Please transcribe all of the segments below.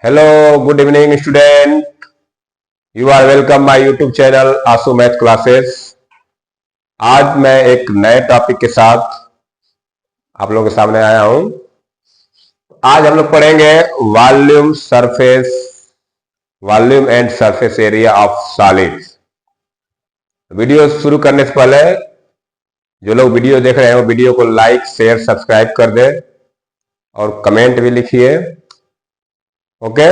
Hello, good evening, student. You are welcome my YouTube channel आसू math classes. आज मैं एक नए टॉपिक के साथ आप लोगों के सामने आया हूं। आज हम लोग पढ़ेंगे volume and surface area of solids. Video शुरू करने से पहले जो लोग वीडियो देख रहे हैं वो वीडियो को लाइक शेयर सब्सक्राइब कर दें और कमेंट भी लिखिए। ओके,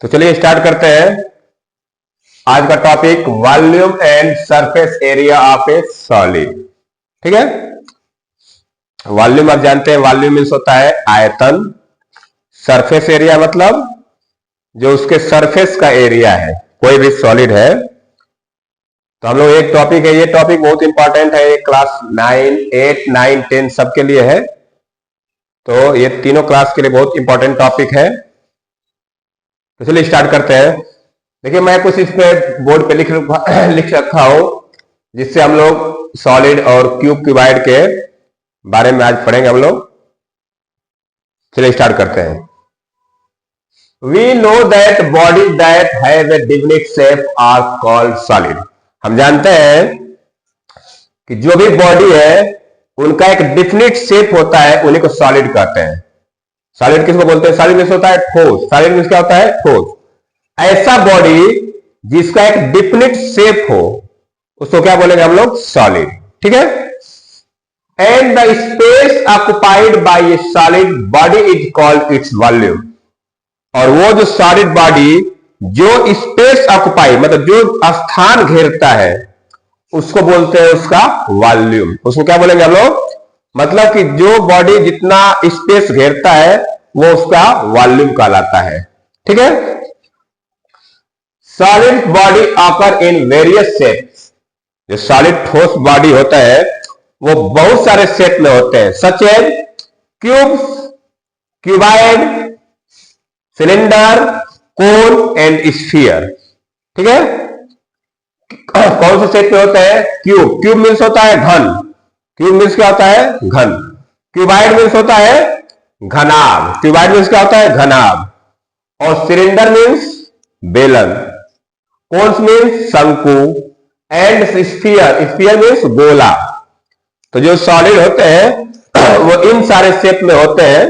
तो चलिए स्टार्ट करते हैं। आज का topic volume and surface area of A solid. ठीक है, वॉल्यूम आप जानते हैं, वॉल्यूम मीन्स होता है आयतन। सरफेस एरिया मतलब जो उसके सरफेस का एरिया है, कोई भी सॉलिड है। तो हम लोग एक टॉपिक है, ये टॉपिक बहुत इंपॉर्टेंट है, ये क्लास 9, 8, 9, 10 सबके लिए है। तो ये तीनों क्लास के लिए बहुत इंपॉर्टेंट टॉपिक है। तो चलिए स्टार्ट करते हैं। देखिए, मैं कुछ इस पे बोर्ड पे लिख रखा हूं जिससे हम लोग सॉलिड और क्यूबाइड के बारे में आज पढ़ेंगे हम लोग। चलिए स्टार्ट करते हैं। We know that body that have a definite shape are called solid. हम जानते हैं कि जो भी बॉडी है उनका एक डिफिनिट शेप होता है, उन्हीं को सॉलिड कहते हैं। सॉलिड किसको बोलते हैं? सॉलिड मीन्स होता है ठोस। सॉलिड मीन्स क्या होता है? ठोस। ऐसा बॉडी जिसका एक डिफिनिट शेप हो उसको क्या बोलेंगे हम लोग? सॉलिड। ठीक है। And the space occupied by A solid body is called its volume. और वो जो सॉलिड बॉडी जो स्पेस ऑक्युपाई मतलब जो स्थान घेरता है उसको बोलते हैं उसका वॉल्यूम। उसको क्या बोलेंगे हम लोग? मतलब कि जो बॉडी जितना स्पेस घेरता है वो उसका वॉल्यूम कहलाता है। ठीक है। Solid body occur in various shapes. जो सॉलिड ठोस बॉडी होता है वो बहुत सारे शेप में होते हैं, such as cube, cuboid, cylinder, cone and sphere. ठीक है। कौन से शेप में होते हैं? क्यूब। क्यूब मीन्स होता है घन। क्यूब मीन्स क्या होता है? घन। क्यूबाइड मीन्स होता है घनाभ। क्यूबाइड मीन्स क्या होता है? घनाभ। और सिलेंडर मीन्स बेलन। कोन्स मीन्स शंकु एंड स्फीयर, स्फीयर मीन्स गोला। तो जो सॉलिड होते हैं वो इन सारे शेप में होते हैं।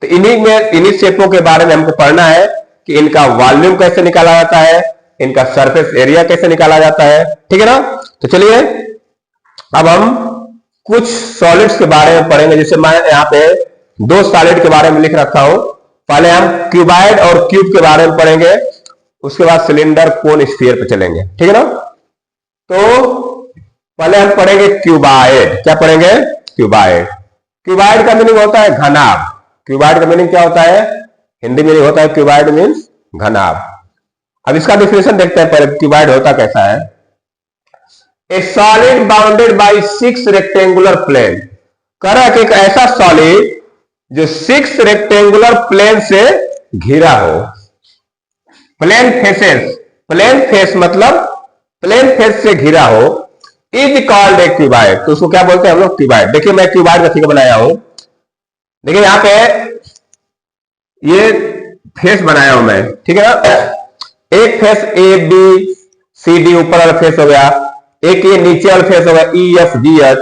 तो इन्हीं शेपों के बारे में हमको पढ़ना है कि इनका वॉल्यूम कैसे निकाला जाता है, इनका सरफेस एरिया कैसे निकाला जाता है। ठीक है ना। तो चलिए अब हम कुछ सॉलिड्स के बारे में पढ़ेंगे। जैसे मैं यहाँ पे दो सॉलिड के बारे में लिख रखा हूं। पहले हम क्यूबाइड और क्यूब के बारे में पढ़ेंगे, उसके बाद सिलेंडर, कोन, स्फीयर पे चलेंगे। ठीक है ना। तो पहले हम पढ़ेंगे क्यूबाइड। क्या पढ़ेंगे? क्यूबाइड। क्यूबाइड का मीनिंग होता है घनाभ। क्यूबाइड का मीनिंग क्या होता है? हिंदी मीनिंग होता है क्यूबाइड मीन्स घनाभ। अब इसका डिफिनेशन देखते हैं पहले, क्यूबाइड होता कैसा है। A solid bounded by 6 rectangular plane. कह रहा है कि एक ऐसा सॉलिड जो 6 रेक्टेंगुलर प्लेन से घिरा हो। प्लेन फेसेस, प्लेन फेस मतलब प्लेन फेस से घिरा हो, इज कॉल्ड ए क्यूबाइड। तो उसको क्या बोलते हैं हम लोग? क्यूबाइड। देखिए मैं क्यूबाइड का फिगर बनाया हूं। देखिए यहां पे ये फेस बनाया हूं मैं। ठीक है ना। एक face A B C D ऊपर वाला फेस हो गया, एक ये नीचे वाला फेस हो गया ई एफ जी एच,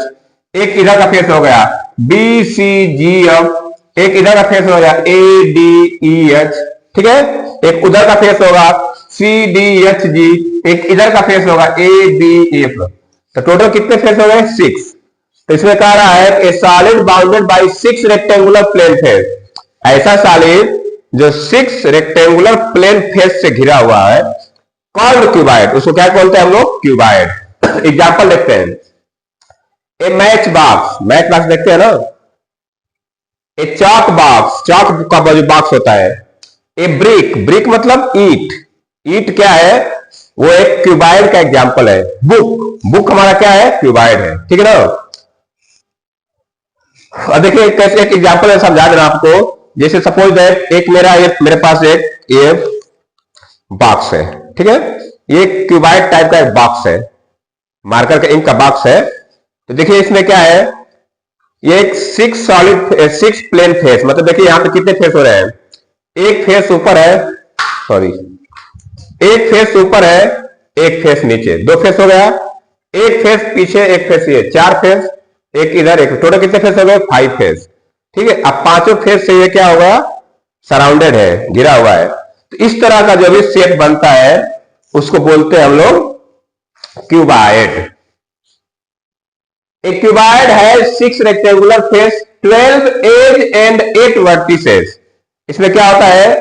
एक इधर का फेस हो गया बी सी जी एफ, एक इधर का फेस हो गया ए डी ई एच। ठीक है। एक उधर का फेस होगा सी डी एच जी, एक इधर का फेस होगा ए डी एफ। तो टोटल कितने फेस हो गए? 6। तो इसमें कह रहा है a solid bounded by 6 rectangular plane face. ऐसा सॉलिड जो 6 रेक्टेंगुलर प्लेन फेस से घिरा हुआ है कॉल्ड क्यूबाइड। उसको क्या बोलते हैं हम लोग? क्यूबाइड। एग्जाम्पल देखते हैं। ए मैच बॉक्स, मैच बॉक्स देखते हैं ना। ए चॉक बॉक्स, चॉक का जो बॉक्स होता है। ए ब्रिक, ब्रिक मतलब ईट। ईट क्या है? वो एक क्यूबाइड का एग्जाम्पल है। बुक, बुक हमारा क्या है? क्यूबाइड है। ठीक है ना। और देखिए कैसे एक एग्जाम्पल है, समझा देना आपको। जैसे सपोज दैट एक मेरे पास एक ये बॉक्स है। ठीक है। ये क्यूबाइड टाइप का एक बॉक्स है, मार्कर का इंक का बॉक्स है। तो देखिए इसमें क्या है? ये एक 6 प्लेन फेस, मतलब देखिए यहां पे कितने फेस हो रहे हैं? एक फेस ऊपर है, सॉरी, एक फेस ऊपर है, एक फेस नीचे, दो फेस हो गया। एक फेस पीछे, एक फेस ये, चार फेस, एक इधर, एक, टोटल कितने फेस हो गए? 5 फेस। ठीक है, अब पांचों फेस से ये क्या होगा? सराउंडेड है, घिरा हुआ है। तो इस तरह का जो भी शेप बनता है उसको बोलते हैं हम लोग cuboid. A cuboid has 6 rectangular face, 12 edge and 8 vertices। इसमें क्या होता है?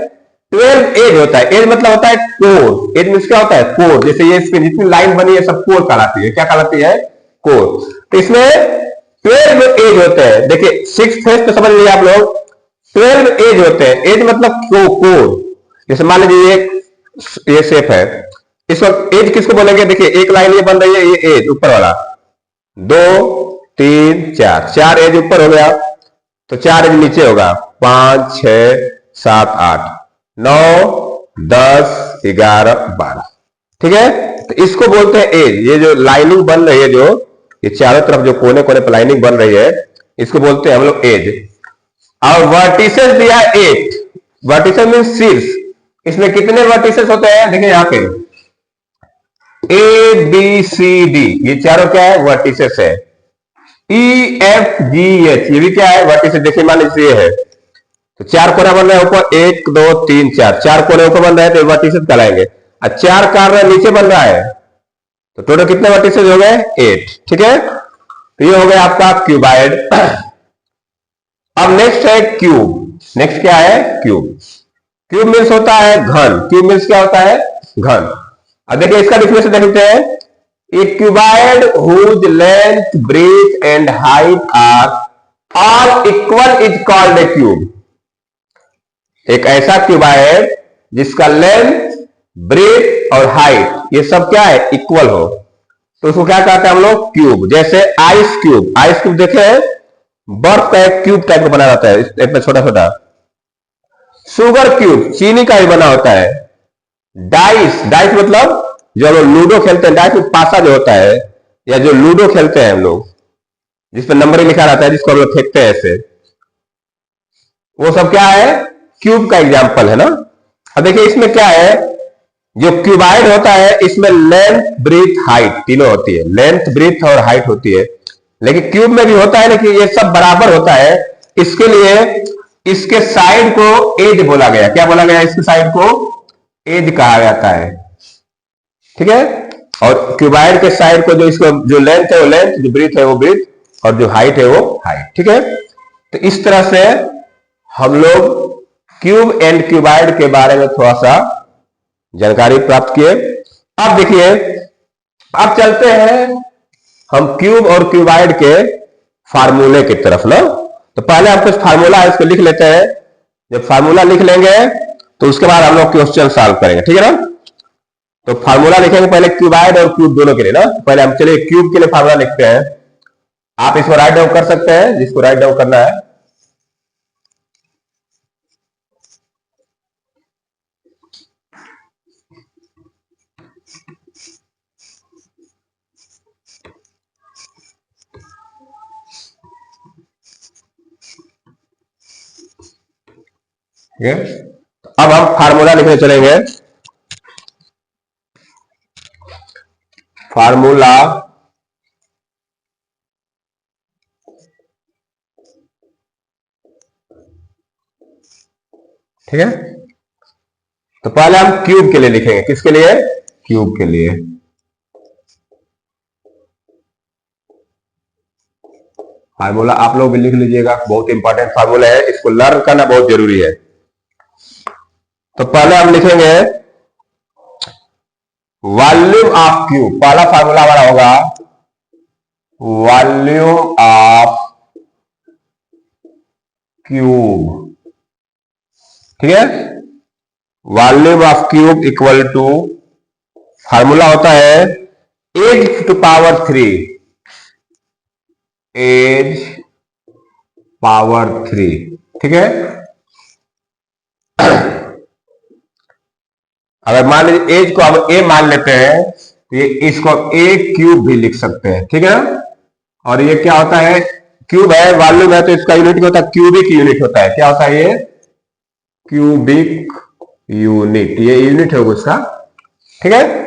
12 एज होता है। एज मतलब होता है कोर। एज मीन्स क्या होता है? कोर। जैसे ये इसमें जितनी लाइन बनी है सब कोर कहलाती है। क्या कहलाती है? कोर। तो इसमें 12 एज होते हैं। देखिए 6 फेस तो समझ लीजिए आप लोग, 12 एज होते हैं। एज मतलब कोर। जैसे मान लीजिए ये शेप है, इस वक्त एज किसको बोलेंगे? देखिए एक लाइन ये बन रही है, ये एज ऊपर वाला, 2 3 4, 4 एज ऊपर हो गया, तो 4 एज नीचे होगा, 5 6 7 8 9 10 11 12। ठीक है, तो इसको बोलते हैं एज। ये जो लाइनिंग बन रही है, जो ये चारों तरफ जो कोने कोने पर लाइनिंग बन रही है, इसको बोलते हैं हम लोग एज। और वर्टिसेस दिया 8। वर्टिसेस मीन शीर्ष। इसमें कितने वर्टिसेस होते हैं? देखिए यहां पे ए बी सी डी, ये चारों क्या है? वर्टिसेस है। ई एफ जी एच, ये भी क्या है? वर्टिसेस। देखिए मान लीजिए है, तो 4 कोना बन रहा है ऊपर, 1 2 3 4, 4 कोने ऊपर बन रहे हैं तो वर्टिसेस कहलाएंगे। और 4 कार्य नीचे बन रहा है, तो टोटल कितने वर्टिसेस हो गए? 8। ठीक है, तो ये हो गया आपका क्यूबाइड। अब नेक्स्ट है क्यूब। नेक्स्ट क्या है? क्यूब। क्यूब मीन्स होता है घन। क्यूब मीन्स क्या होता है? घन। अब देखिए इसका डिफिनेशन देखते हैं। A cuboid whose length breadth and height are all equal is called a cube. एक ऐसा क्यूबाइड जिसका लेंथ, ब्रेथ और हाइट ये सब क्या है? इक्वल हो, तो उसको क्या कहते हैं हम लोग? क्यूब। जैसे आइस क्यूब। आइस क्यूब देखे, बर्फ का एक क्यूब टाइप का बना रहता है, इतना छोटा छोटा। शुगर क्यूब चीनी का ही बना होता है। डाइस, डाइस मतलब जो लोग लूडो खेलते हैं, डाइस में पासा जो होता है, या जो लूडो खेलते हैं हम लोग, जिसपे नंबर लिखा रहता है, जिसको हम लोग फेंकते हैं ऐसे, वो सब क्या है? क्यूब का एग्जाम्पल है ना। अब देखिए इसमें क्या है, जो क्यूबाइड होता है इसमें लेंथ, ब्रीथ, हाइट तीनों होती है। लेंथ, ब्रीथ और हाइट होती है। लेकिन क्यूब में भी होता है, लेकिन ये सब बराबर होता है। इसके लिए इसके साइड को एज बोला गया। क्या बोला गया? इसके साइड को एज कहा जाता है। ठीक है, और क्यूबाइड के साइड को, जो इसको जो लेंथ है वो लेंथ, जो ब्रीथ है वो ब्रीथ, और जो हाइट है वो हाइट। ठीक है, तो इस तरह से हम लोग क्यूब एंड क्यूबाइड के बारे में थोड़ा सा जानकारी प्राप्त किए। अब देखिए, अब चलते हैं हम क्यूब और क्यूबाइड के फार्मूले की तरफ ना। तो पहले हम कुछ फार्मूला है इसको लिख लेते हैं। जब फार्मूला लिख लेंगे तो उसके बाद हम लोग क्वेश्चन सॉल्व करेंगे। ठीक है ना, तो फार्मूला लिखेंगे पहले क्यूबाइड और क्यूब दोनों के लिए ना। पहले हम चलिए क्यूब के लिए फार्मूला लिखते हैं। आप इसको राइट डाउन कर सकते हैं, जिसको राइट डाउन करना है। ठीक है, अब हम फार्मूला लिखने चलेंगे। फार्मूला ठीक है, तो पहले हम क्यूब के लिए लिखेंगे। किसके लिए? क्यूब के लिए। फार्मूला आप लोग भी लिख लीजिएगा, बहुत इंपॉर्टेंट फार्मूला है, इसको लर्न करना बहुत जरूरी है। तो पहले हम लिखेंगे वॉल्यूम ऑफ क्यूब। पहला फार्मूला हमारा होगा वॉल्यूम ऑफ क्यूब। ठीक है, volume of cube equal to, formula होता है edge to power 3, edge power 3। ठीक है, अगर मान लीजिए एज को हम ए मान लेते हैं, तो ये इसको ए क्यूब भी लिख सकते हैं। ठीक है ना, और ये क्या होता है? क्यूब है, वॉल्यूम है, तो इसका यूनिट होता है क्यूबिक यूनिट होता है। क्या होता है ये? क्यूबिक यूनिट, ये यूनिट है उसका, ठीक है।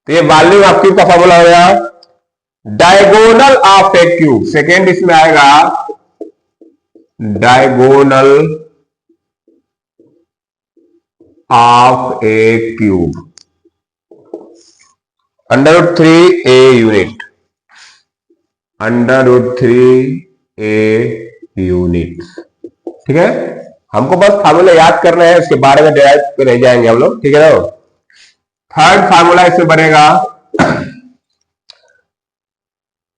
तो ये वॉल्यूम ऑफ क्यूब का फॉर्मूला हो गया। Diagonal of a cube, second इसमें आएगा diagonal of a cube √3a unit, √3a unit, ठीक है। हमको बस फार्मूला याद करना है, उसके बारे में डिराइव पे रह जाएंगे हम लोग, ठीक है ना। थर्ड फार्मूला इसमें बनेगा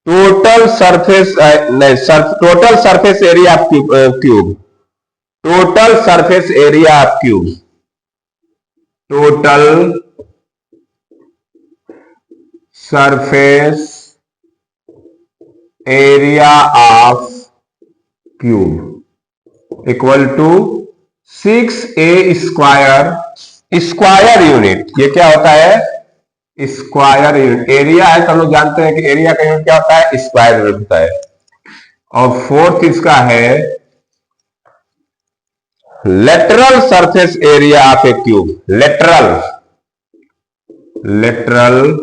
total surface, total surface area of cube, total surface area of cube, total surface area of cube equal to 6a square, square unit. ये क्या होता है? Square unit. एरिया है तो हम लोग जानते हैं कि एरिया का यूनिट क्या होता है? स्क्वायर यूनिट होता है। और फोर्थ इसका है lateral surface area of a cube, lateral, lateral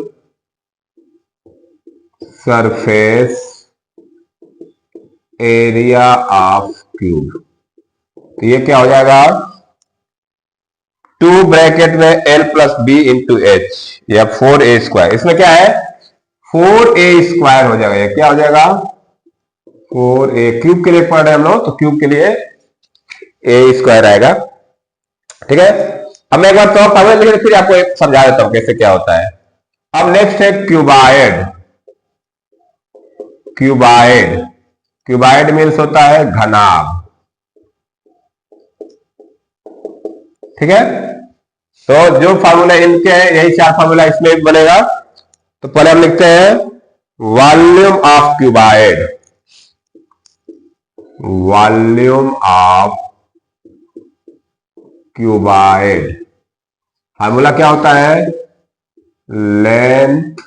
surface area of cube. तो ये क्या हो जाएगा? 2 ब्रैकेट में l plus B into H या 4a स्क्वायर। इसमें क्या है? 4a स्क्वायर हो जाएगा। ये क्या हो जाएगा? 4a। क्यूब के लिए पढ़ रहे हैं हम लोग, तो क्यूब के लिए a स्क्वायर आएगा, ठीक है। अब मैं एक बार तो पढ़, लेकिन फिर आपको एक समझा देता हूं कैसे क्या होता है। अब नेक्स्ट है क्यूबाइड। क्यूबाइड, क्यूबाइड मीन्स होता है घनाभ, ठीक है। तो जो फार्मूला इनके हैं, यही 4 फार्मूला इसमें भी बनेगा। तो पहले हम लिखते हैं volume of cuboid, volume of cuboid. Formula क्या होता है? Length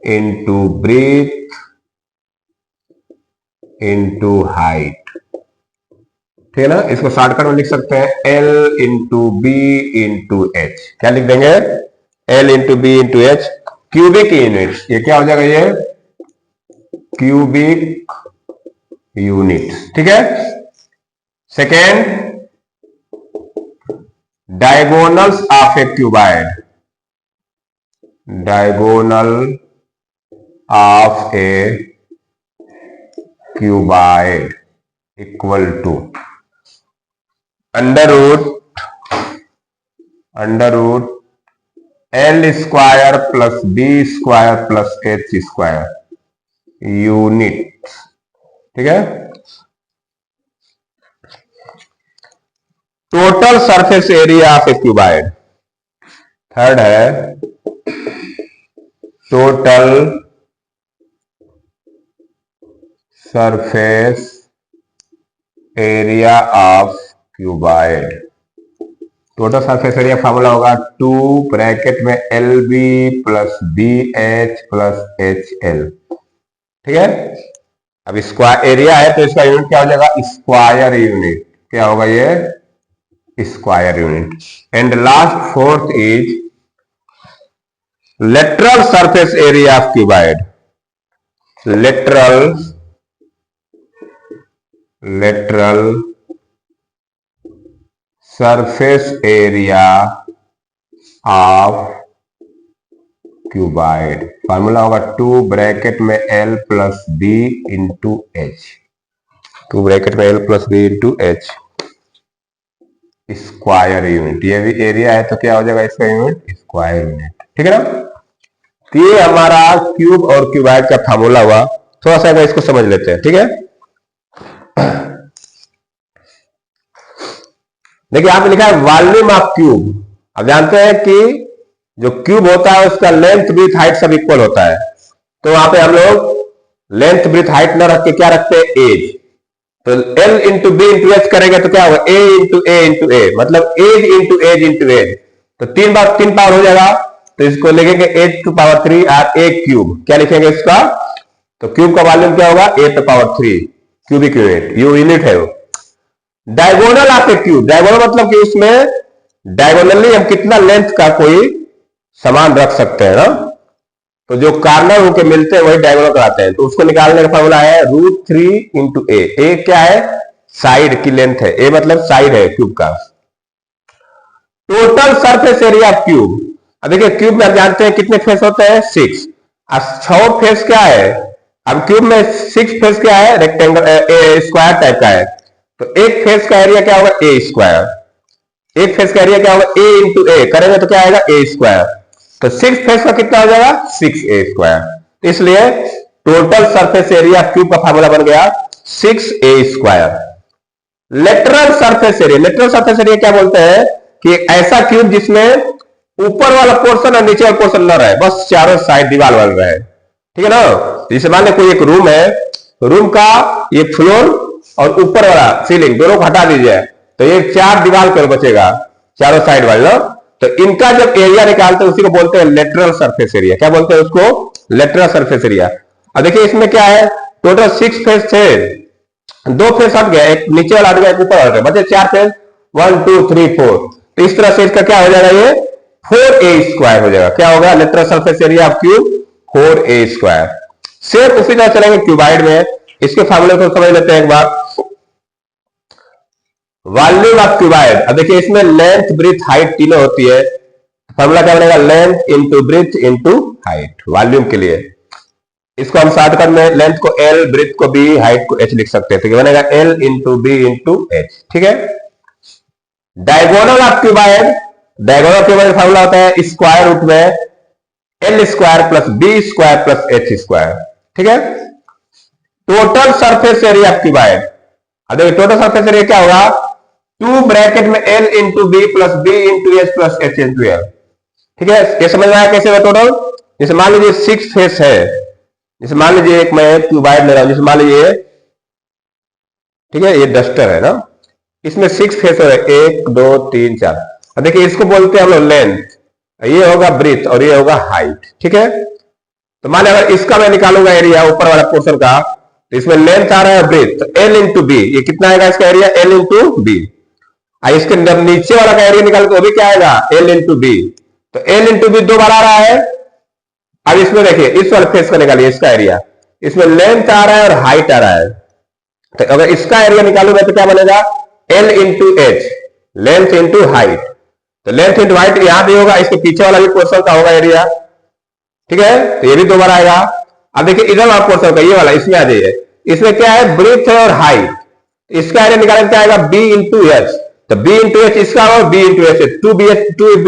into breadth into height, ठीक है ना। इसको शॉर्टकट में लिख सकते हैं L into B into H. क्या लिख देंगे? L into B into H, cubic unit. ये क्या हो जाएगा? ये क्यूबिक यूनिट, ठीक है। Second, diagonals of a cuboid, diagonal of a cuboid equal to under root L square plus B square plus H square unit, ठीक है। Total surface area of a cuboid. Third है total surface area of cuboid. Total surface area formula होगा 2 bracket में L B plus B H plus H L, ठीक है। अब square area है तो इसका यूनिट क्या हो जाएगा? Square unit. क्या होगा? ये square unit. And last fourth is lateral surface area of cuboid, lateral surface area of cuboid. Formula होगा 2 ब्रैकेट में L plus B into H, 2 bracket में L plus B into H square unit. ये भी area है तो क्या हो जाएगा इसका यूनिट? स्क्वायर यूनिट, ठीक है ना। तो ये हमारा क्यूब और क्यूबाइड का फार्मूला हुआ। थोड़ा सा इसको समझ लेते हैं, ठीक है। देखिए यहाँ पे लिखा है वॉल्यूम ऑफ क्यूब। अब जानते हैं कि जो क्यूब होता है उसका लेंथ ब्रीथ हाइट सब इक्वल होता है। तो वहां पे हम लोग लेंथ ब्रीथ हाइट न रख के क्या रखते हैं? एज। तो L into B into H करेंगे तो क्या होगा? A into A into A, मतलब edge into edge into edge. तो 3 पावर हो जाएगा। तो इसको लिखेंगे एज टू पावर 3 और ए क्यूब। क्या लिखेंगे इसका? तो क्यूब का वॉल्यूम क्या होगा? A to power 3 cubic unit, unit है वो। Diagonal of a cube, diagonal मतलब कि उसमें डायगोनली हम कितना लेंथ का कोई सामान रख सकते हैं ना, तो जो कार्नर होके मिलते हैं वही डायगोनल कराते हैं। तो उसको निकालने का फॉर्मूला है √3 × ए। क्या है? साइड की लेंथ है, ए मतलब साइड है क्यूब का। Total surface area of cube, अब देखिए क्यूब में आप जानते हैं कितने फेस होते हैं? 6। अब 6 फेस क्या है? अब क्यूब में 6 फेस क्या है? रेक्टेंगल स्क्वायर टाइप का है। तो एक फेस का एरिया क्या होगा? ए स्क्वायर। एक फेस का एरिया क्या होगा? ए इंटू ए करेंगे तो क्या आएगा? ए स्क्वायर। तो 6 फेस का कितना हो जाएगा? 6a square. इसलिए टोटल सरफेस एरिया क्यूब का फार्मूला बन गया 6a square. Lateral surface area, lateral surface area क्या बोलते हैं कि ऐसा क्यूब जिसमें ऊपर वाला पोर्शन और नीचे वाला पोर्शन न रहे, बस चारों साइड दीवार बन रहे। ठीक है ना? जैसे मान लो कोई एक रूम है, रूम का ये फ्लोर और ऊपर वाला सीलिंग दोनों को हटा दीजिए, तो ये 4 दीवार केवल बचेगा चारों साइड वाला। तो इनका जब एरिया निकालते हैं उसी को बोलते हैं लेटरल सरफेस एरिया। क्या बोलते हैं उसको? Lateral surface area. अब देखिए इसमें क्या है, टोटल 6 फेस थे, 2 फेस हट गया, एक नीचे वाला हट गया, एक ऊपर हट गया, बचे 4 फेस, 1 2 3 4। तो इस तरह से इसका क्या हो जाएगा? ये 4a स्क्वायर हो जाएगा। क्या होगा? Lateral surface area of cube 4a square. Same उसी तरह चलेंगे क्यूबाइड में, इसके फार्मूले को समझ लेते हैं एक बार। वॉल्यूम ऑफ क्यूबाइड, अब देखिए इसमें लेंथ ब्रीथ हाइट तीनों होती है। फॉर्मूला क्या बनेगा? Length into breadth into height, volume के लिए। इसको हम शॉर्टकट में लेंथ को L, ब्रीथ को B, हाइट को H लिख सकते हैं। तो क्या बनेगा? L into B into H। ठीक है। Diagonal of cuboid, diagonal of cuboid formula होता है स्क्वायर रूट में L square plus B square plus H square. ठीक है। Total surface area of cuboid, अब देखिए टोटल सरफेस एरिया क्या होगा? 2 ब्रैकेट में L into B plus B into H plus H into L. ठीक है। ये समझ में आया कैसे होगा टोटल? जैसे मान लीजिए 6 फेस है, जैसे मान लीजिए एक मैं क्यूबाइड ले रहा हूं, जैसे मान लीजिए, ठीक है, ये डस्टर है ना, इसमें 6 फेस है, 1 2 3 4। अब देखिए इसको बोलते हैं हम लोग लेंथ, ये होगा ब्रीथ और ये होगा हाइट। ठीक है। तो मान अगर इसका मैं निकालूंगा एरिया ऊपर वाला पोर्शन का, तो इसमें लेंथ आ रहा है ब्रीथ, तो एल इंटू बी, ये कितना आएगा इसका एरिया? L into B. इसके अंदर नीचे वाला का एरिया निकाल तो भी क्या आएगा? L into B. तो एल इंटू बी 2 बार आ रहा है। अब इसमें देखिए इस वाले फेस का निकालिए इसका एरिया, इसमें लेंथ आ रहा है और हाइट आ रहा है। तो अगर इसका एरिया निकालूंगा तो क्या बनेगा? L into H, length into height. तो लेंथ इंटू हाइट यहां भी होगा, इसके पीछे वाला भी पोर्शन का होगा एरिया। ठीक है। तो ये भी 2 बार आएगा। अब देखिए इधर वाला पोर्शन का, ये वाला, इसमें आ जाइए, इसमें क्या है? ब्रीथ है और हाइट। इसका एरिया निकालने क्या आएगा? B into H. तो बी इंटू एच इसका और B into H, 2 B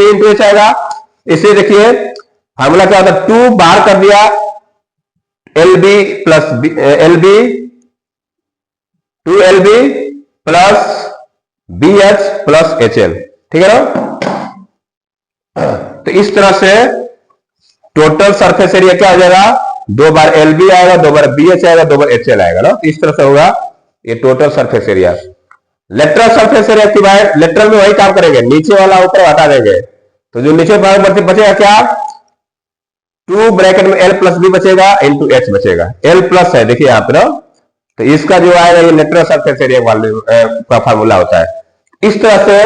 into H आएगा। इसलिए देखिए फार्मूला क्या होता है? 2 बाहर कर दिया, L B plus L B, 2 LB plus B H plus H L. ठीक है ना? तो इस तरह से टोटल सरफेस एरिया क्या हो जाएगा? 2 बार LB आएगा, 2 बार BH आएगा, 2 बार HL आएगा ना। इस तरह से होगा ये total surface area. Lateral surface area की बात, लेटरल में वही काम करेंगे, नीचे वाला ऊपर हटा देंगे। तो जो नीचे बचेगा क्या? 2 ब्रैकेट में L प्लस बी बचेगा इंटू एच बचेगा। L प्लस है देखिए यहाँ पर ना, तो इसका जो आएगा ये लेटरल सरफेस एरिया वॉल्यूम का फार्मूला होता है। इस तरह से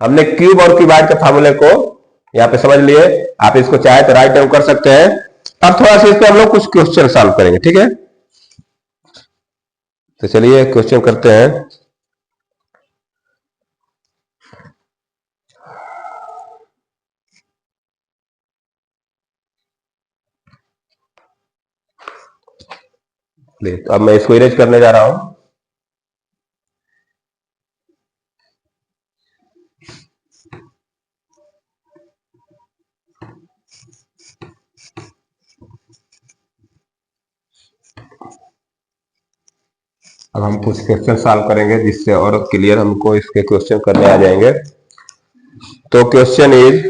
हमने क्यूब और क्यूबाइड के फार्मूले को यहाँ पे समझ लिए। आप इसको चाहे तो राइट डाउन कर सकते हैं। अब थोड़ा सा इस पे हम लोग कुछ क्वेश्चन सॉल्व करेंगे। ठीक है। तो चलिए क्वेश्चन करते हैं। तो अब मैं इसको इरेज करने जा रहा हूं। अब हम कुछ क्वेश्चन सॉल्व करेंगे जिससे और क्लियर हमको इसके क्वेश्चन करने आ जाएंगे। तो question is,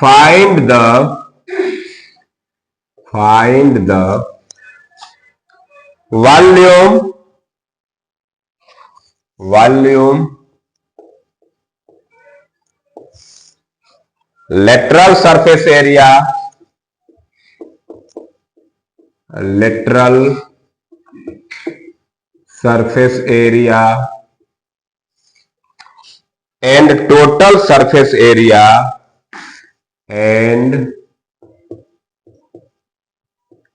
find the volume lateral surface area, lateral surface area and total surface area and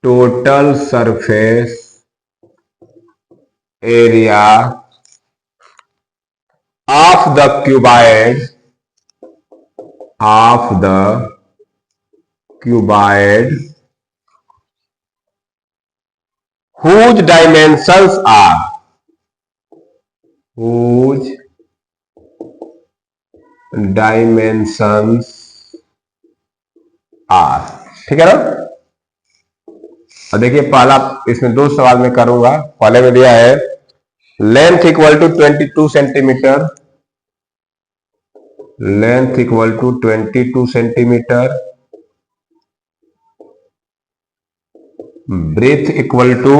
total surface area of the cuboid, of the cuboid whose dimensions are, whose dimensions are, ठीक है ना। और देखिए पहला इसमें दो सवाल में करूंगा। पहले में दिया है length equal to 22 centimetre, length equal to 22 centimetre, breadth equal to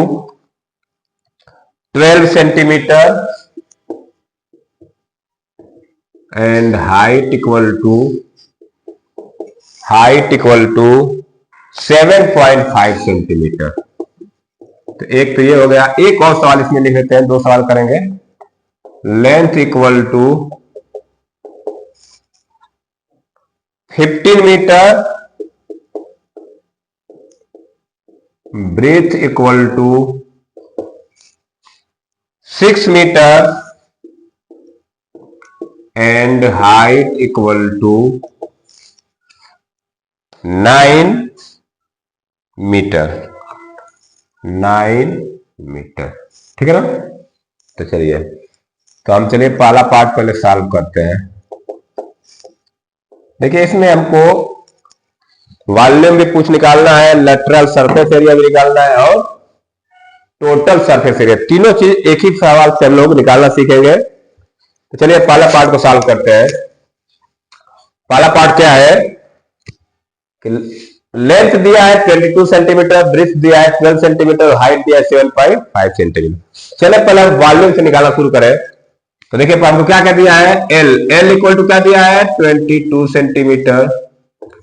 12 centimetre and height equal to 7.5 centimetre. तो एक तो ये हो गया। एक और सवाल इसमें लिख लेते हैं, दो सवाल करेंगे। Length equal to 15 metre, breadth equal to 6 metre and height equal to 9 metre, 9 metre, ठीक है ना। तो चलिए, तो हम चलिए पहला पार्ट पहले सॉल्व करते हैं। देखिए इसमें हमको वॉल्यूम भी कुछ निकालना है, लेटरल सरफेस एरिया भी निकालना है और टोटल सरफेस एरिया, तीनों चीज एक ही सवाल से हम लोग निकालना सीखेंगे। तो चलिए पहला पार्ट को सॉल्व करते हैं। पहला पार्ट क्या है कि लेंथ दिया है 22 सेंटीमीटर, ब्रेथ दिया है 12 सेंटीमीटर और हाइट दिया है 7.5 सेंटीमीटर। चलिए पहले वॉल्यूम से निकालना शुरू करें। तो देखिए हमको क्या क्या दिया है, एल इक्वल टू क्या दिया है 22 सेंटीमीटर,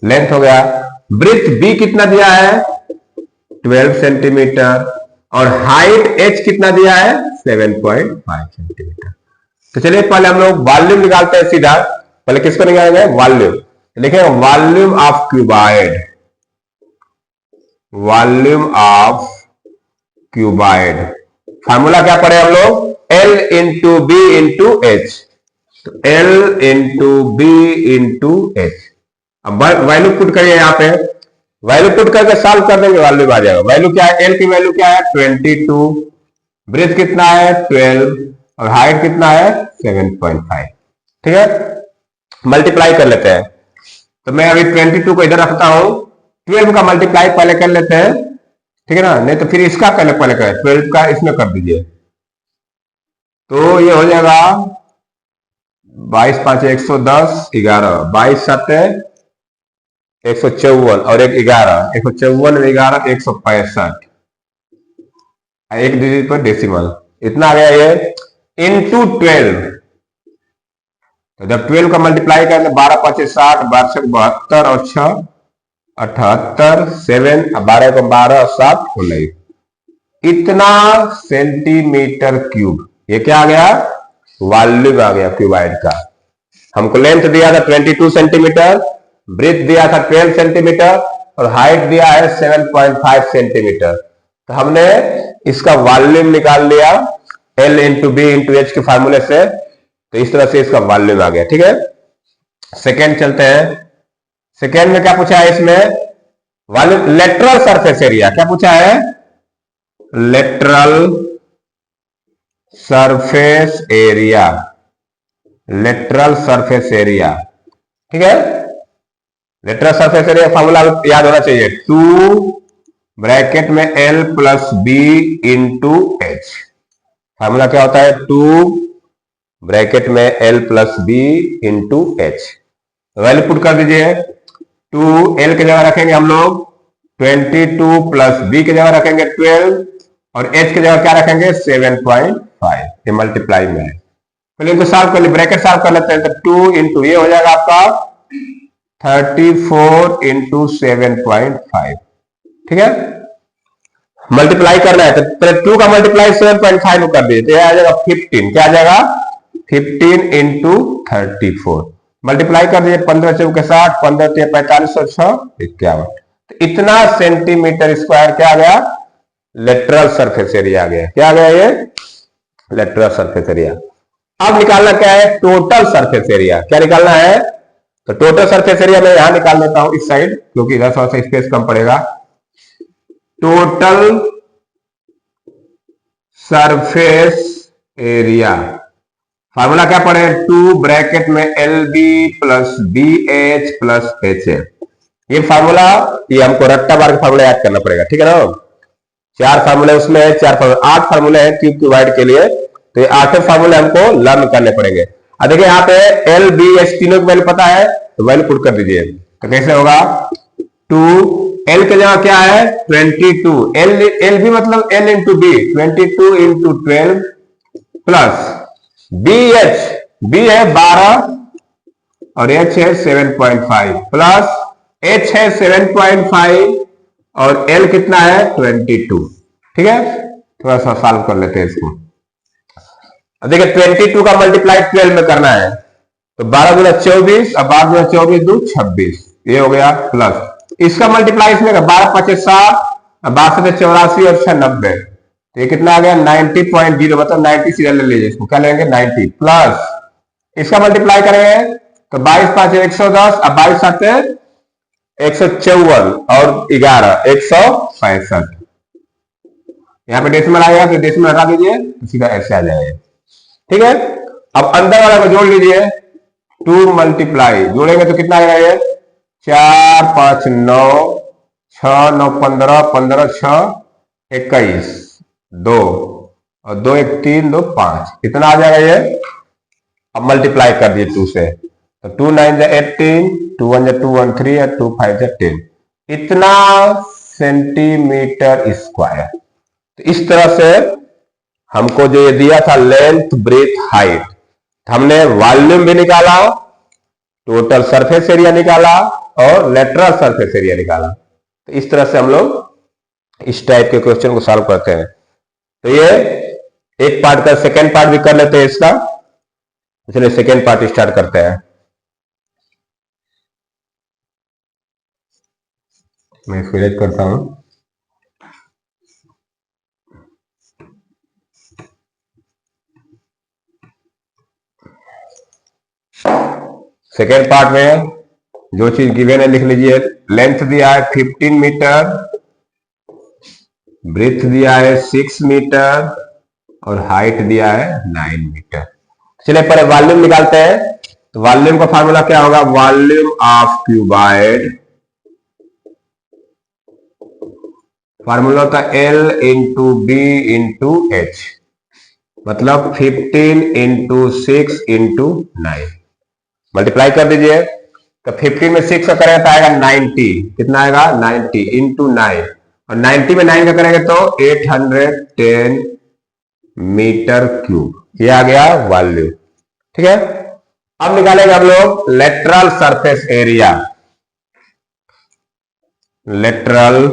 लेंथ हो गया। ब्रेथ बी कितना दिया है 12 सेंटीमीटर और हाइट एच कितना दिया है 7.5 सेंटीमीटर। तो चलिए पहले हम लोग वॉल्यूम निकालते हैं सीधा। पहले किसको निकालेंगे, वॉल्यूम। देखिए volume of cuboid, volume of cuboid, formula क्या पढ़े हम लोग, L into B into H. तो L into B into H. अब वैल्यू पुट करिए, यहाँ पे वैल्यू पुट करके सॉल्व कर देंगे, वैल्यू आ जाएगा। वैल्यू क्या है, L की वैल्यू क्या है 22, ब्रेथ कितना है 12 और हाइट कितना है 7.5, ठीक है। मल्टीप्लाई कर लेते हैं। तो मैं अभी 22 को इधर रखता हूं, 12 का मल्टीप्लाई पहले कर लेते हैं, ठीक है ना, नहीं तो फिर इसका पहले करें, 12 का इसमें कर दीजिए। तो ये हो जाएगा 22 5 110, 11, 22 7 154 और एक 11, 154 11 165, एक डिजिट पर डेसिमल इतना आ गया ये, इंटू 12। तो जब 12 का मल्टीप्लाई करें 12 5 60, 12 72 और 6 78, 7 12 को 12 7 19, इतना सेंटीमीटर क्यूब। ये क्या आ गया, वॉल्यूम आ गया क्यूबाइड का। हमको लेंथ दिया था 22 सेंटीमीटर, ब्रेथ दिया था 12 सेंटीमीटर और हाइट दिया है 7.5 सेंटीमीटर। तो हमने इसका वॉल्यूम निकाल लिया L into B into H के फार्मूले से। तो इस तरह से इसका वॉल्यूम आ गया, ठीक है। सेकेंड चलते हैं। सेकेंड में क्या पूछा है इसमें, वॉल्यूम लेटरल सरफेस एरिया। क्या पूछा है, lateral surface area, lateral surface area, ठीक है। लेटरल सरफेस एरिया फॉर्मूला याद होना चाहिए, 2 ब्रैकेट में L plus B into H. Formula क्या होता है, 2 ब्रैकेट में L plus B into H. Value put कर दीजिए। 2 L की जगह रखेंगे हम लोग 22 प्लस बी की जगह रखेंगे 12 और h की जगह क्या रखेंगे 7.5। ये मल्टीप्लाई में है। पहले इनको सॉल्व कर ले, ब्रैकेट सॉल्व कर लेते हैं। तो 2 इंटू ये हो जाएगा आपका 34 इंटू 7.5, ठीक है। मल्टीप्लाई करना है तो पहले 2 का मल्टीप्लाई 7.5 कर दीजिए, तो आ जाएगा 15। क्या आ जाएगा? 15 इंटू 34। मल्टीप्लाई कर दीजिए 15 चौक के 60, 15 45 और 6 51। तो इतना सेंटीमीटर स्क्वायर क्या आ गया? लेटरल सरफेस एरिया आ गया। क्या आ गया? ये लेटरल सरफेस एरिया। अब निकालना क्या है? Total surface area. क्या निकालना है? तो टोटल सरफेस एरिया मैं यहां निकाल देता हूं इस साइड, क्योंकि इधर थोड़ा सा स्पेस कम पड़ेगा। टोटल सरफेस एरिया फार्मूला क्या पढ़े? 2 ब्रैकेट में LB plus BH plus HF। ये फार्मूला, ये हमको रट्टा मार के फार्मूला याद करना पड़ेगा, ठीक है ना। 4 फार्मूले उसमें है, 4 फार्मूले, 8 फार्मूले हैं क्यूब क्यूबाइड के लिए, तो ये 8 फार्मूले हमको लर्न करने पड़ेंगे। अब देखिए यहाँ पे LBH तीनों की वैल्यू पता है, तो वैल्यू पुट कर दीजिए। तो कैसे होगा? 2 L के जगह क्या है? 22। LB मतलब L into B, 22 into 12 plus BH, B है 12 और H है 7.5 प्लस H है 7.5 और L कितना है? 22। ठीक है, थोड़ा सा सॉल्व कर लेते हैं इसको। देखिए 22 का मल्टीप्लाई 12 में करना है, तो 12 गुना 24 और 12 गुना 24 दो 26, ये हो गया प्लस इसका मल्टीप्लाई इसमें 12 5 7 12 से 84 और 6 90, तो ये कितना आ गया? 90.0, मतलब 90 सीरियल ले लीजिए इसको, क्या लेंगे? 90 प्लस इसका मल्टीप्लाई करेंगे तो 22 5 110 और 22 7 154 और 11 165। यहाँ पे डेसिमल आएगा तो डेसिमल हटा दीजिए, तो सीधा ऐसे आ जाएगा। ठीक है, अब अंदर वाला को जोड़ लीजिए। 2 मल्टीप्लाई जोड़ेंगे तो कितना आएगा? ये 4 5 9 6 9 15 15 6 21 2 और 2 1 3 2 5, कितना आ जाएगा ये? अब मल्टीप्लाई कर दिए 2 से, तो 2 9 18, 2 1 2 1 3 और 2 5 10, इतना सेंटीमीटर स्क्वायर। तो इस तरह से हमको जो ये दिया था लेंथ ब्रेथ हाइट, हमने वॉल्यूम भी निकाला, टोटल सरफेस एरिया निकाला और लेटरल सरफेस एरिया निकाला। तो इस तरह से हम लोग इस टाइप के क्वेश्चन को सॉल्व करते हैं। तो ये एक पार्ट का सेकेंड पार्ट भी कर लेते हैं इसका, चलिए सेकेंड पार्ट स्टार्ट करते हैं। मैं इसको एडिट करता हूं। सेकेंड पार्ट में जो चीज गिवन है लिख लीजिए। लेंथ दिया है 15 मीटर, ब्रेथ दिया है 6 मीटर और हाइट दिया है 9 मीटर। चलिए पहले वॉल्यूम निकालते हैं। तो वॉल्यूम का फार्मूला क्या होगा? वॉल्यूम ऑफ क्यूबाइड, फार्मूला होता है L into B into H, मतलब 15 इंटू 6 इंटू 9। मल्टीप्लाई कर दीजिए, तो 15 में 6 का करेंगे तो आएगा 90, कितना आएगा? 90 इंटू 9, और 90 में 9 का करेंगे तो 810 मीटर क्यूब, ये आ गया वॉल्यूम। ठीक है, अब निकालेंगे हम लोग lateral surface area. Lateral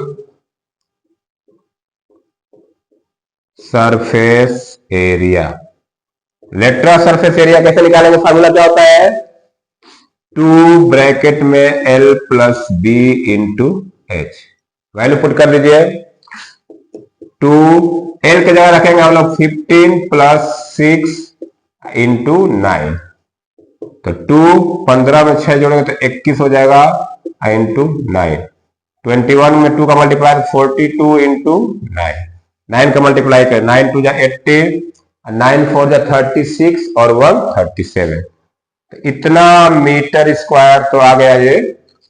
surface area, lateral surface area कैसे निकालेंगे? फार्मूला क्या होता है? 2 ब्रैकेट में L plus B into H, value put कर दीजिए। 2 L के जगह रखेंगे हम लोग 15 प्लस 6 इंटू 9, तो 2 15 में 6 जोड़ेंगे तो 21 हो जाएगा इंटू 9। 21 में 2 का मल्टीप्लाई 42 इंटू 9, 9 का मल्टीप्लाई कर 9 2 जा 80, 9 4 जा 36 और 1 37, तो इतना मीटर स्क्वायर तो आ गया ये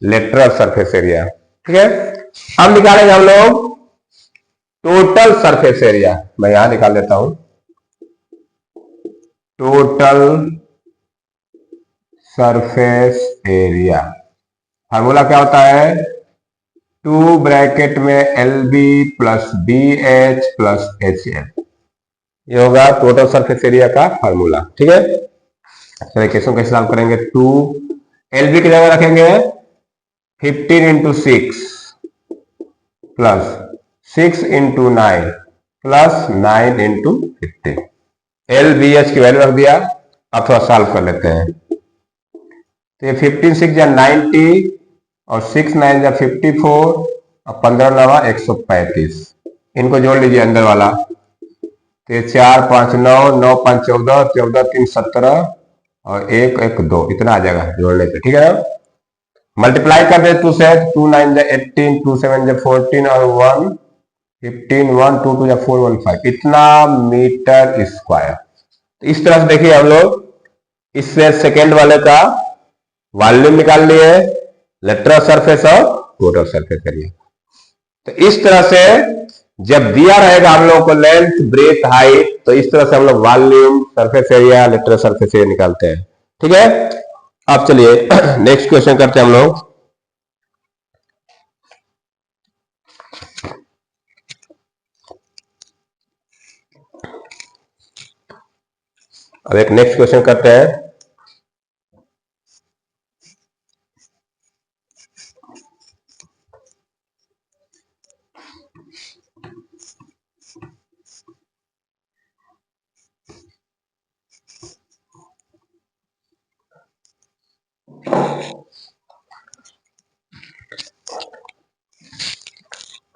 लेटरल सरफेस एरिया। ठीक है, अब निकालेंगे हम लोग टोटल सरफेस एरिया। मैं यहां निकाल लेता हूं। टोटल सरफेस एरिया फार्मूला क्या होता है? 2 ब्रैकेट में LB plus BH plus HL, ये होगा टोटल सरफेस एरिया का फार्मूला। ठीक है, चलिए क्वेश्चन कैसे सॉल्व करेंगे। 2 LB की जगह रखेंगे 15 into 6 plus 6 into 9 plus 9 into 15। L B H की वैल्यू रख दिया। अब थोड़ा सॉल्व कर लेते हैं। तो ये 15 6 या 90 और 6 9 या 54 और 15 9 135। इनको जोड़ लीजिए अंदर वाला। तो ये 4 5 9 9 5 14 14 3 17 और 1 1 2 इतना आ जाएगा जोड़ने से। ठीक है, मल्टीप्लाई कर दे 2 से। 2 9 जा 18 2 7 जा 14 और 1 15 1 2 2 जा 4 1 5 इतना मीटर स्क्वायर। तो इस तरह से देखिए हम लोग इससे सेकेंड वाले का वॉल्यूम निकाल लिए, लेटरल सरफेस और टोटल सरफेस एरिया। तो इस तरह से जब दिया रहेगा हम लोग को लेंथ ब्रेथ हाइट, तो इस तरह से हम लोग volume surface area lateral surface area निकालते हैं। ठीक है, अब चलिए नेक्स्ट क्वेश्चन करते हैं हम लोग। अब एक नेक्स्ट क्वेश्चन करते हैं।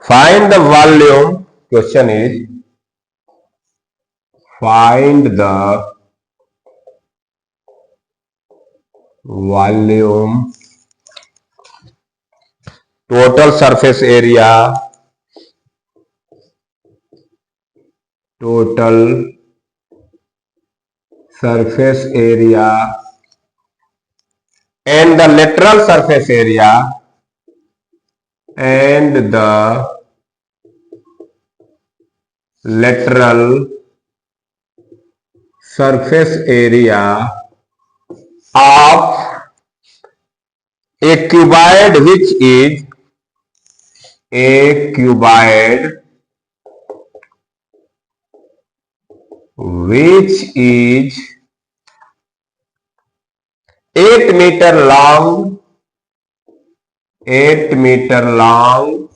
Find the volume. Question is find the volume, total surface area, total surface area and the lateral surface area and the lateral surface area of a cuboid which is a cuboid which is 8 meter long, 8 meter long,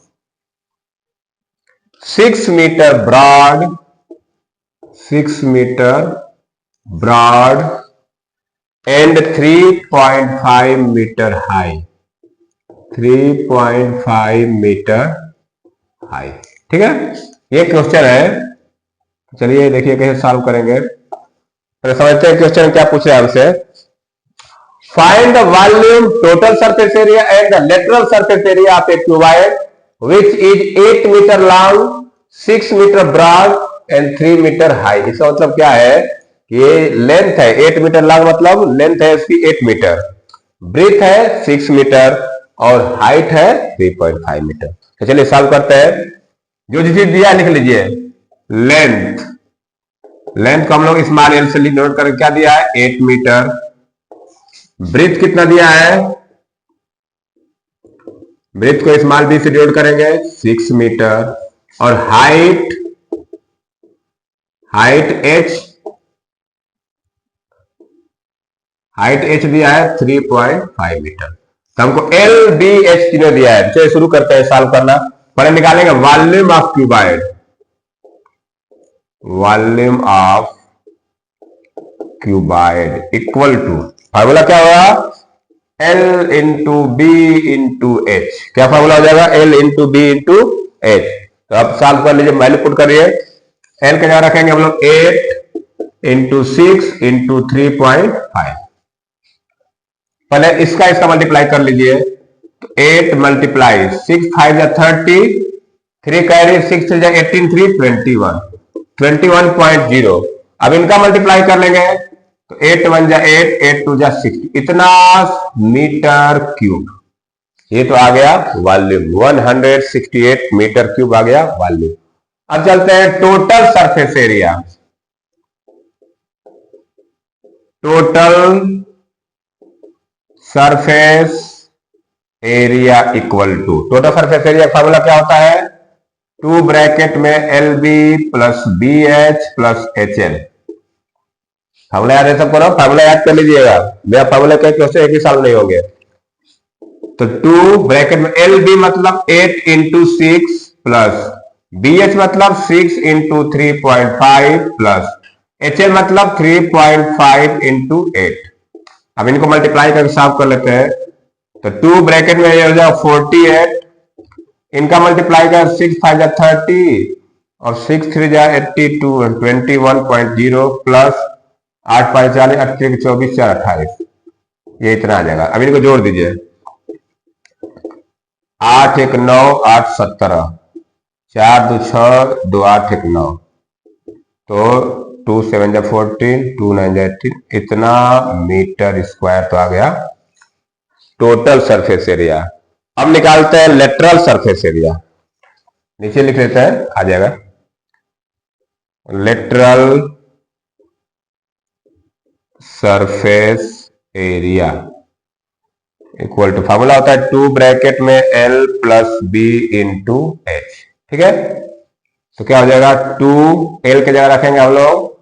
6 meter broad, 6 meter broad and 3.5 meter high, 3.5 meter high। ठीक है, ये question है। चलिए देखिए कैसे solve करेंगे। तो समझते हैं क्वेश्चन क्या पूछ रहे हैं हमसे। Find the volume, total surface area and the lateral surface area of A cuboid which is 8 meter long, 6 meter broad and 3 meter high। इसका मतलब क्या है कि ये लेंथ है 8 मीटर लॉन्ग, मतलब लेंथ है इसकी 8 मीटर, ब्रेथ है 6 मीटर और हाइट है 3.5 मीटर। तो चलिए सॉल्व करते हैं। जो चीज दिया लिख लीजिए। लेंथ, लेंथ को हम लोग स्मॉल एल से नोट करके क्या दिया है 8 मीटर। ब्रेथ कितना दिया है, ब्रेथ को स्मॉल बी से डिनोट करेंगे 6 मीटर और height, height H, height H दिया है 3.5 मीटर। तो हमको एल बी एच तीनों दिया है। चलिए शुरू करते हैं सॉल्व करना। पहले निकालेंगे volume of cuboid, volume of cuboid equal to, formula क्या होगा L into B into H. क्या फॉर्मूला हो जाएगा L into B into H. तो अब सॉल्व कर लीजिए, वैल्यू पुट करिए। L का जगह रखेंगे हम लोग 8 इंटू 6 इंटू 3.5। पहले इसका इसका मल्टीप्लाई कर लीजिए। तो 8 मल्टीप्लाई 6 5 या 30, 3 कैरी 6 3 या 18 3 21 21.0। अब इनका मल्टीप्लाई कर लेंगे तो 8 1 जा 8 8 2 जा 60 इतना मीटर क्यूब। ये तो आ गया वॉल्यूम, 168 मीटर क्यूब आ गया वॉल्यूम। अब चलते हैं total surface area. Total surface area equal to, total surface area formula क्या होता है 2 ब्रैकेट में L B plus B H plus H L. Formula याद है सबको ना, फार्मूला याद कर लीजिएगा। मेरा फार्मूला क्या क्वेश्चन एक ही साल नहीं होंगे। तो 2 ब्रैकेट में एल बी मतलब 8 इंटू 6 प्लस बी एच मतलब 6 इंटू 3.5 प्लस एच एल मतलब 3.5 इंटू 8। अब इनको मल्टीप्लाई करके साफ कर लेते हैं। तो 2 ब्रैकेट में ये हो जाएगा 48, इनका मल्टीप्लाई कर 6 5 जा 30 और 6 3 जा 82 21.0 प्लस 8 5 40 28 24 4 28, ये इतना आ जाएगा। अब इनको जोड़ दीजिए, 8 1 9 8 17 4 2 6 2 8 1 9, तो 2 7 जा 14 2 9 जा 18, इतना मीटर स्क्वायर तो आ गया टोटल सरफेस एरिया। अब निकालते हैं लेटरल सरफेस एरिया, नीचे लिख लेते हैं, आ जाएगा lateral surface area equal to, formula होता है 2 ब्रैकेट में L plus B into H. ठीक है, तो क्या हो जाएगा, 2 एल के जगह रखेंगे हम लोग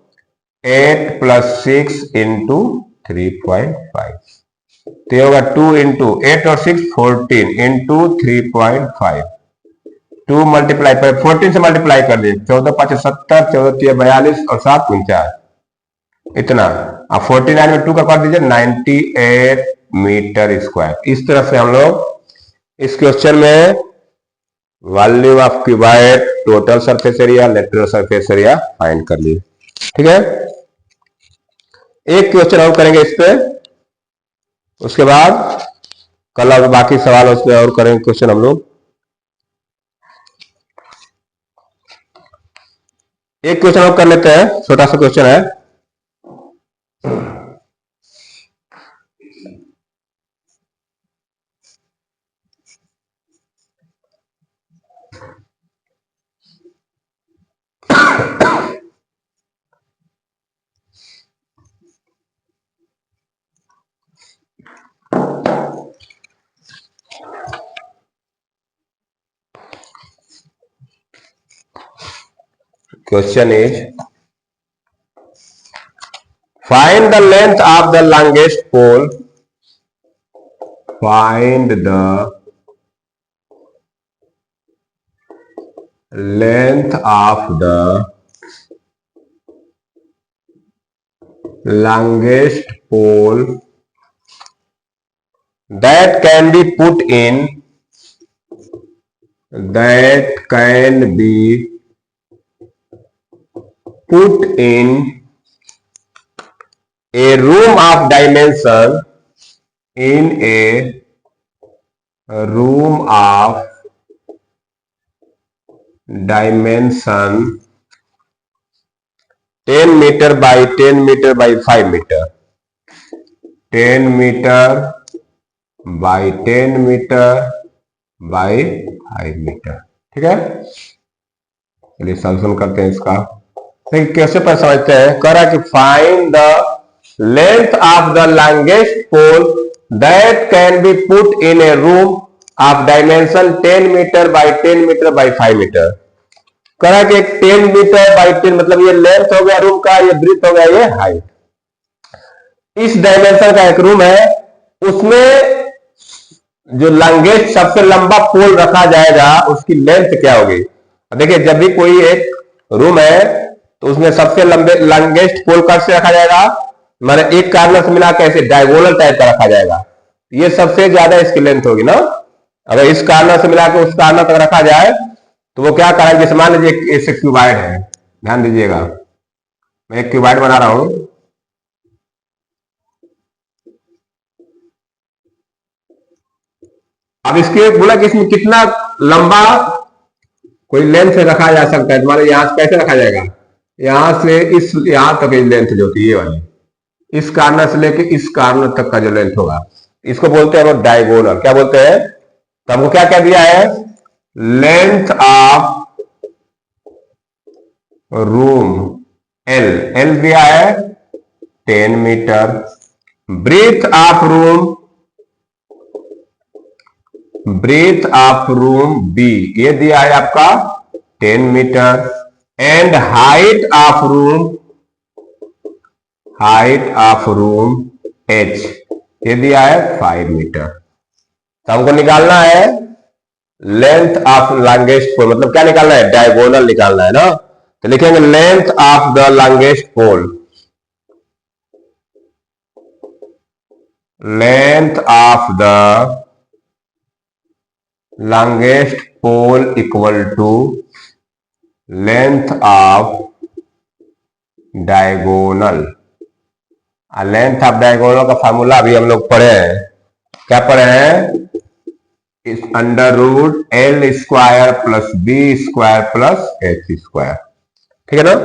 8 प्लस 6 इंटू 3.5, तो ये होगा 2 इंटू 8 और 6 14 इंटू 3.5, 2 मल्टीप्लाई 14 से मल्टीप्लाई कर दिए, 14 5 70 14 3 42 और 7 49, इतना। अब 49 में 2 का कर दीजिए 98 मीटर स्क्वायर। इस तरह से हम लोग इस क्वेश्चन में volume of cuboid, total surface area, lateral surface area find कर लिए। ठीक है, एक क्वेश्चन और करेंगे इस पे, उसके बाद कल अब बाकी सवाल उस पर और करेंगे क्वेश्चन हम लोग। एक क्वेश्चन और कर लेते हैं, छोटा सा क्वेश्चन है। Question is, find the length of the longest pole. Find the length of the longest pole that can be put in a room of dimension, in a room of dimension 10 meter by 10 meter by 5 meter, 10 meter by 10 meter by 5 meter। ठीक है, चलिए solution करते हैं इसका। कैसे पर समझते हैं, कह रहा है कि find the length of the longest pole that can be put in a room of dimension 10 metre by 10 metre by 5 metre. कह रहा है कि 10 मीटर बाई 10 मतलब ये लेंथ हो गया रूम का, ये ब्रीथ हो गया, ये हाइट। इस डायमेंशन का एक रूम है, उसमें जो लॉन्गेस्ट सबसे लंबा पोल रखा जाएगा उसकी लेंथ क्या होगी। देखिए, जब भी कोई एक रूम है तो उसमें सबसे लंबे लॉन्गेस्ट पोल कैसे रखा जाएगा, माने एक कार्नर से मिला के ऐसे डायगोनल टाइप का रखा जाएगा, ये सबसे ज्यादा इसकी लेंथ होगी ना। अगर इस कार्नर से मिला के उस कार्नर तक रखा जाए तो वो क्या करेंगे, जैसे मान लीजिए इससे क्यूबाइड है, ध्यान दीजिएगा, मैं एक क्यूबाइड बना रहा हूं। अब इसके बोला कि इसमें कितना लंबा कोई लेंथ रखा जा सकता है, तुम्हारे यहां से कैसे रखा जाएगा, यहां से इस यहां तक लेंथ जो होती है ये वाली, इस कार्नर से लेके इस कार्नर तक का जो लेंथ होगा इसको बोलते हैं वो डायगोनल। क्या बोलते हैं, तो हमको क्या क्या दिया है, length of room L, L दिया है 10 metre, breadth of room B ये दिया है आपका 10 metre, and height of room H ये दिया है 5 मीटर। तो हमको निकालना है लेंथ ऑफ लॉन्गेस्ट पोल, मतलब क्या निकालना है, डायगोनल निकालना है ना। तो लिखेंगे length of the longest pole, length of the longest pole equal to length of diagonal। Length of diagonal का फार्मूला अभी हम लोग पढ़े हैं, क्या पढ़े हैं, इस under root L square plus B square plus H square, ठीक है ना।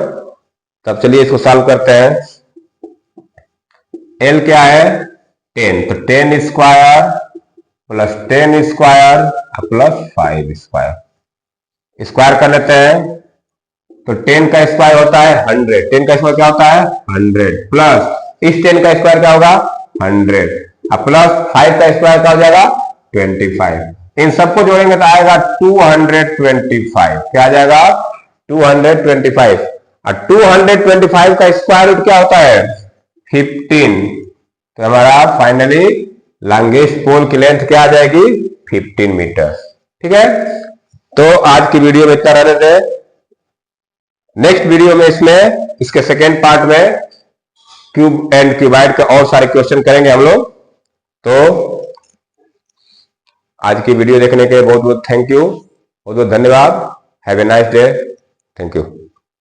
तब चलिए इसको सॉल्व करते हैं। एल क्या है 10, तो 10 square plus 10 square plus 5 square, square कर लेते हैं। तो 10 का स्क्वायर होता है 100, 10 का स्क्वायर क्या होता है 100, प्लस इस 10 का स्क्वायर क्या होगा 100, प्लस 5 का स्क्वायर क्या हो जाएगा 25। इन सबको जोड़ेंगे तो आएगा 225, क्या आ जाएगा 225। और 225 का स्क्वायर रूट क्या होता है 15। तो हमारा फाइनली लॉन्गेस्ट पोल की लेंथ क्या आ जाएगी 15 मीटर, ठीक है। तो आज की वीडियो में इतना रहने दें, नेक्स्ट वीडियो में इसके सेकेंड पार्ट में क्यूब एंड क्यूबाइड के और सारे क्वेश्चन करेंगे हम लोग। तो आज की वीडियो देखने के बहुत बहुत थैंक यू, बहुत बहुत धन्यवाद। Have a nice day, thank you.